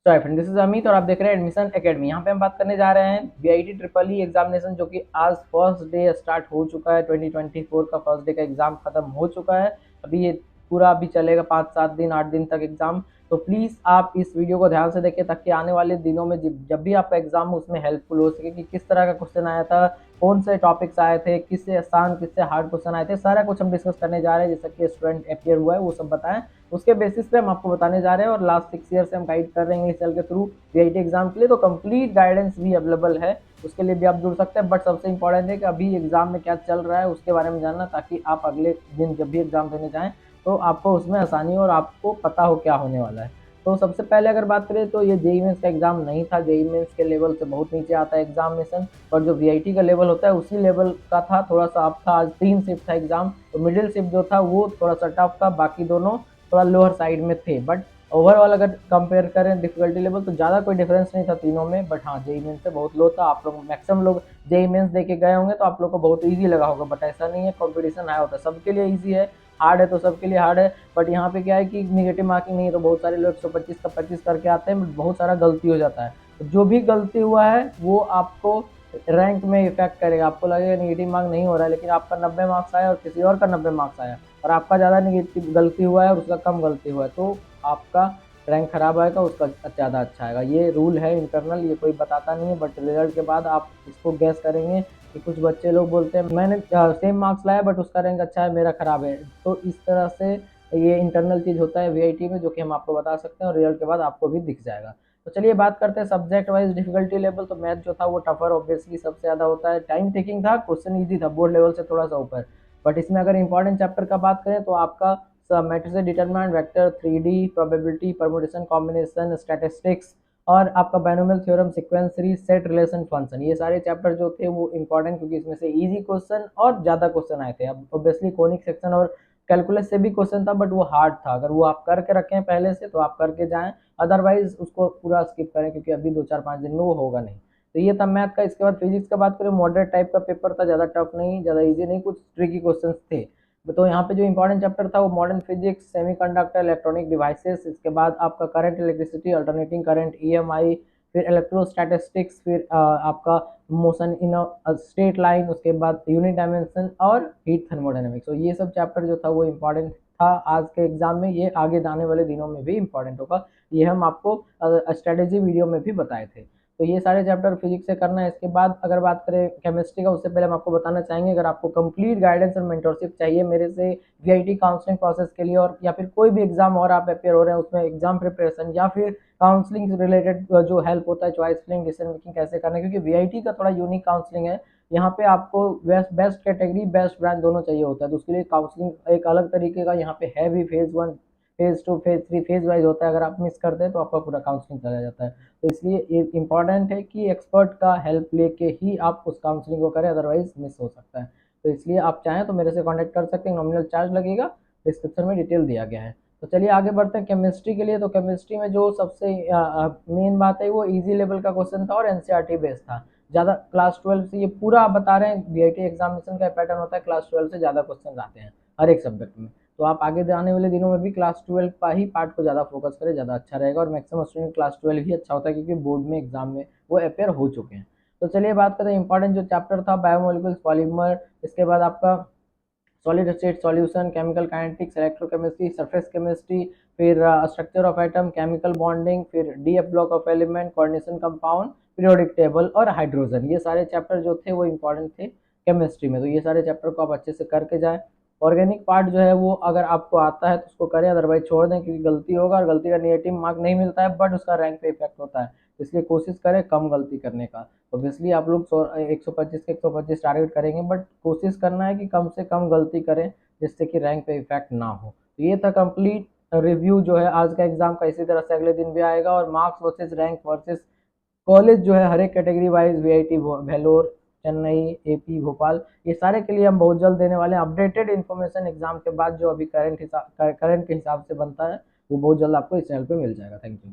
तो hi friend, this is Amit और आप देख रहे हैं एडमिशन एकेडमी। यहाँ पे हम बात करने जा रहे हैं वीआईटी ट्रिपल ई एग्जामिनेशन, जो कि आज फर्स्ट डे स्टार्ट हो चुका है। 2024 का फर्स्ट डे का एग्जाम खत्म हो चुका है। अभी ये पूरा अभी चलेगा 5-7 दिन 8 दिन तक एग्जाम। तो प्लीज़ आप इस वीडियो को ध्यान से देखें ताकि आने वाले दिनों में जब भी आपका एग्जाम हो उसमें हेल्पफुल हो सके कि किस तरह का क्वेश्चन आया था, कौन से टॉपिक्स आए थे, किससे आसान किससे हार्ड क्वेश्चन आए थे, सारा कुछ हम डिस्कस करने जा रहे हैं। जैसा कि स्टूडेंट अपियर हुआ है वो सब बताएं, उसके बेसिस पे हम आपको बताने जा रहे हैं। और लास्ट 6 ईयर से हम गाइड कर रहे हैं इंग्लिश के थ्रू वीआईटी एग्जाम के लिए, तो कंप्लीट गाइडेंस भी अवेलेबल है, उसके लिए भी आप जुड़ सकते हैं। बट सबसे इंपॉर्टेंट है कि अभी एग्जाम में क्या चल रहा है उसके बारे में जानना, ताकि आप अगले दिन जब भी एग्जाम देने जाएं तो आपको उसमें आसानी हो और आपको पता हो क्या होने वाला है। तो सबसे पहले अगर बात करें तो ये जेईई मेंस का एग्जाम नहीं था। जेईई मेंस के लेवल से बहुत नीचे आता है एग्जामिनेशन, और जो वीआईटी का लेवल होता है उसी लेवल का था, थोड़ा सा अप था। आज 3 शिफ्ट था एग्जाम, तो मिडिल शिफ्ट जो था वो थोड़ा सा टफ था, बाकी दोनों थोड़ा लोअर साइड में थे। बट ओवरऑल अगर कंपेयर करें डिफिकल्टी लेवल तो ज़्यादा कोई डिफरेंस नहीं था तीनों में। बट हाँ, जेईई मेंस से बहुत लो था। आप लोग मैक्सिमम लोग जेईई मेंस दे के गए होंगे तो आप लोग को बहुत ईजी लगा होगा, बट ऐसा नहीं है। कॉम्पिटिशन आया होता है, सबके लिए ईजी है, हार्ड है तो सबके लिए हार्ड है। बट यहाँ पे क्या है कि निगेटिव मार्किंग नहीं है, तो बहुत सारे लोग 125 का 25 करके आते हैं, बट बहुत सारा गलती हो जाता है। तो जो भी गलती हुआ है वो आपको रैंक में इफेक्ट करेगा। आपको लगेगा निगेटिव मार्क नहीं हो रहा है, लेकिन आपका 90 मार्क्स आया और किसी और का 90 मार्क्स आया और आपका ज़्यादा निगेटिव गलती हुआ है और उसका कम गलती हुआ है, तो आपका रैंक खराब आएगा, उसका ज़्यादा अच्छा आएगा। ये रूल है इंटरनल, ये कोई बताता नहीं है। बट रिजल्ट के बाद आप इसको गैस करेंगे कि कुछ बच्चे लोग बोलते हैं मैंने सेम मार्क्स लाया बट उसका रैंक अच्छा है, मेरा खराब है। तो इस तरह से ये इंटरनल चीज़ होता है वीआईटी में, जो कि हम आपको बता सकते हैं और रिजल्ट के बाद आपको भी दिख जाएगा। तो चलिए बात करते हैं सब्जेक्ट वाइज डिफिकल्टी लेवल। तो मैथ जो था वो टफर ऑब्वियसली सबसे ज़्यादा होता है। टाइम टेकिंग था, क्वेश्चन ईजी था, बोर्ड लेवल से थोड़ा सा ऊपर। बट इसमें अगर इंपॉर्टेंट चैप्टर का बात करें तो आपका matrices determinant, vector, 3D, probability, permutation, combination, statistics और आपका binomial theorem, sequence series, set, relation, function, ये सारे चैप्टर जो थे वो इंपॉर्टेंट, क्योंकि इसमें से इजी क्वेश्चन और ज़्यादा क्वेश्चन आए थे। अब ऑब्वियसली कोनिक सेक्शन और कैलकुलस से भी क्वेश्चन था, बट वो हार्ड था। अगर वो आप करके रखें पहले से तो आप करके जाएं, अदरवाइज उसको पूरा स्किप करें, क्योंकि अभी 2-4-5 दिन में वो होगा नहीं। तो ये था मैथ का। इसके बाद फिजिक्स का बात करें, मॉडरेट टाइप का पेपर था, ज़्यादा टफ नहीं, ज़्यादा ईजी नहीं, कुछ ट्रिकी क्वेश्चन थे। तो यहाँ पे जो इंपॉर्टेंट चैप्टर था वो modern physics, semiconductor, electronic devices, इसके बाद आपका current electricity, alternating current, EMI, फिर इलेक्ट्रोस्टैटिस्टिक्स, फिर आपका motion in a straight line, उसके बाद यूनिट डायमेंशन और हीट थर्मोडायनेमिक्स। तो ये सब चैप्टर जो था वो इंपॉर्टेंट था आज के एग्जाम में, ये आगे आने वाले दिनों में भी इंपॉर्टेंट होगा। ये हम आपको स्ट्रेटेजी वीडियो में भी बताए थे। तो ये सारे चैप्टर फिजिक्स से करना है। इसके बाद अगर बात करें केमिस्ट्री का, उससे पहले हम आपको बताना चाहेंगे, अगर आपको कंप्लीट गाइडेंस और मेंटरशिप चाहिए मेरे से वीआईटी काउंसलिंग प्रोसेस के लिए, और या फिर कोई भी एग्जाम और आप अपेयर हो रहे हैं उसमें एग्जाम प्रिपरेशन या फिर काउंसलिंग से रिलेटेड जो हेल्प होता है, चॉइस फिलिंग, डिसीजन मेकिंग कैसे करना है, क्योंकि वीआईटी का थोड़ा यूनिक काउंसलिंग है। यहाँ पे आपको बेस्ट कैटेगरी बेस्ट ब्रांच दोनों चाहिए होता है, तो उसके लिए काउंसलिंग एक अलग तरीके का यहाँ पे है भी। Phase 1, phase 2, phase 3 phase wise होता है। अगर आप मिस करते हैं तो आपका पूरा काउंसलिंग चला जाता है। तो इसलिए ये इंपॉर्टेंट है कि एक्सपर्ट का हेल्प लेके ही आप उस काउंसलिंग को करें, अदरवाइज मिस हो सकता है। तो इसलिए आप चाहें तो मेरे से कांटेक्ट कर सकते हैं, नॉमिनल चार्ज लगेगा, डिस्क्रिप्शन में डिटेल दिया गया है। तो चलिए आगे बढ़ते हैं केमिस्ट्री के लिए। तो केमिस्ट्री में जो सबसे मेन बात है वो इजी लेवल का क्वेश्चन था और एनसीईआरटी बेस्ड था। ज़्यादा क्लास 12 से, ये पूरा आप बता रहे हैं वीआईटी एग्जामिनेशन का पैटर्न होता है, क्लास 12 से ज़्यादा क्वेश्चन आते हैं हर एक सब्जेक्ट में। तो आप आगे आने वाले दिनों में भी क्लास 12 का ही पार्ट को ज़्यादा फोकस करें, ज़्यादा अच्छा रहेगा। और मैक्सिमम स्टूडेंट क्लास 12 ही अच्छा होता है, क्योंकि बोर्ड में एग्जाम में वो अपेयर हो चुके हैं। तो चलिए बात करते हैं इंपॉर्टेंट जो चैप्टर था, बायोमोलिकुल्स, पॉलीमर, इसके बाद आपका solid state solution, chemical kinetics, electrochemistry, surface chemistry, फिर structure of atom, chemical bonding, फिर D F block of element, coordination compound, periodic table और हाइड्रोजन, ये सारे चैप्टर जो थे वो इंपॉर्टेंट थे केमिस्ट्री में। तो ये सारे चैप्टर को आप अच्छे से करके जाएं। ऑर्गेनिक पार्ट जो है वो अगर आपको आता है तो उसको करें, अदरवाइज छोड़ दें, क्योंकि गलती होगा और गलती का नेगेटिव मार्क नहीं मिलता है, बट उसका रैंक पे इफेक्ट होता है। इसलिए कोशिश करें कम गलती करने का। ऑब्वियसली आप लोग 125 के 125 टारगेट करेंगे, बट कोशिश करना है कि कम से कम गलती करें, जिससे कि रैंक पे इफेक्ट ना हो। तो ये था कंप्लीट रिव्यू जो है आज का एग्जाम का। इसी तरह से अगले दिन भी आएगा, और marks versus rank versus college जो है हर एक category wise, VIT, Vellore, Chennai, AP, Bhopal, ये सारे के लिए हम बहुत जल्द देने वाले हैं। अपडेटेड इन्फॉर्मेशन एग्जाम के बाद जो अभी करंट के हिसाब से बनता है वो बहुत जल्द आपको इस चैनल पे मिल जाएगा। Thank you.